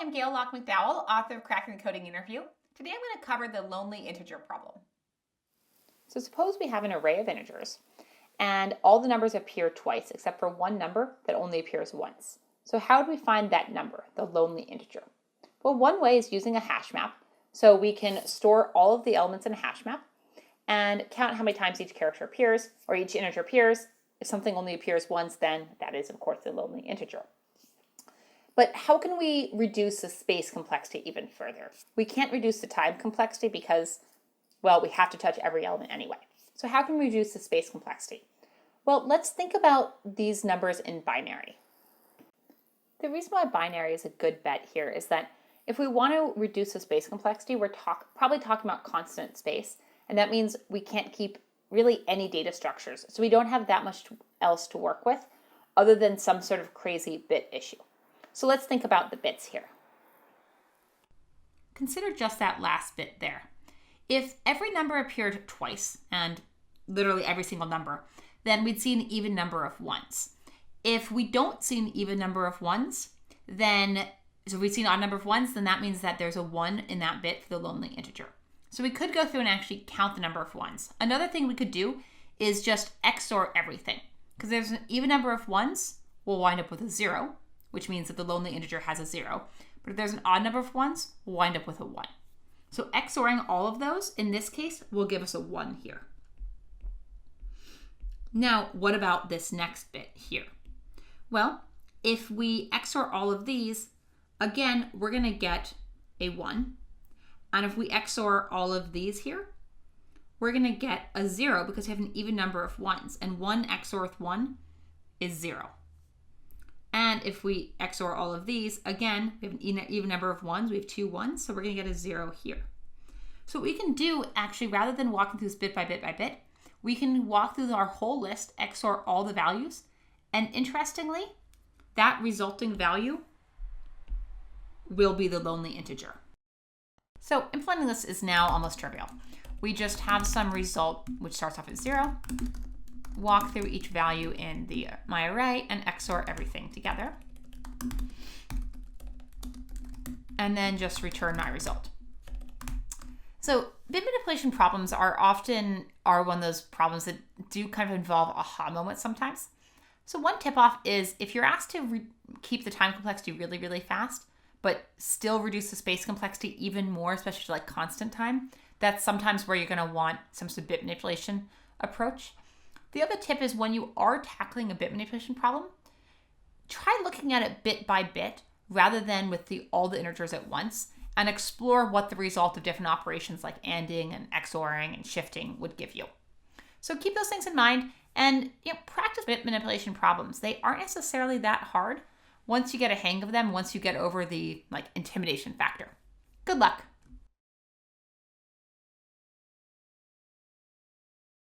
I'm Gayle Laakmann McDowell, author of Cracking the Coding Interview. Today I'm going to cover the lonely integer problem. So suppose we have an array of integers, and all the numbers appear twice, except for one number that only appears once. So how do we find that number, the lonely integer? Well, one way is using a hash map. So we can store all of the elements in a hash map and count how many times each character appears, or each integer appears. If something only appears once, then that is, of course, the lonely integer. But how can we reduce the space complexity even further? We can't reduce the time complexity because, well, we have to touch every element anyway. So how can we reduce the space complexity? Well, let's think about these numbers in binary. The reason why binary is a good bet here is that if we want to reduce the space complexity, we're probably talking about constant space, and that means we can't keep really any data structures. So we don't have that much else to work with other than some sort of crazy bit issue. So let's think about the bits here. Consider just that last bit there. If every number appeared twice, and literally every single number, then we'd see an even number of ones. If we don't see an even number of ones, so if we see an odd number of ones, then that means that there's a 1 in that bit for the lonely integer. So we could go through and actually count the number of ones. Another thing we could do is just XOR everything. Because there's an even number of ones, we'll wind up with a 0, which means that the lonely integer has a 0. But if there's an odd number of ones, we'll wind up with a 1. So XORing all of those, in this case, will give us a 1 here. Now, what about this next bit here? Well, if we XOR all of these, again, we're going to get a 1. And if we XOR all of these here, we're going to get a 0 because we have an even number of 1s. And 1 XOR with 1 is 0. And if we XOR all of these, again, we have an even number of 1s. We have 2 1s, so we're going to get a 0 here. So what we can do, actually, rather than walking through this bit by bit by bit, we can walk through our whole list, XOR all the values, and interestingly, that resulting value will be the lonely integer. So implementing this is now almost trivial. We just have some result which starts off at 0, walk through each value in my array, and XOR everything together. And then just return my result. So bit manipulation problems are often one of those problems that do kind of involve aha moments sometimes. So one tip-off is if you're asked to keep the time complexity really, really fast, but still reduce the space complexity even more, especially to like constant time, that's sometimes where you're going to want some sort of bit manipulation approach. The other tip is when you are tackling a bit manipulation problem, try looking at it bit by bit rather than with all the integers at once, and explore what the result of different operations like ANDing and XORing and shifting would give you. So keep those things in mind and practice bit manipulation problems. They aren't necessarily that hard once you get a hang of them, once you get over the intimidation factor. Good luck.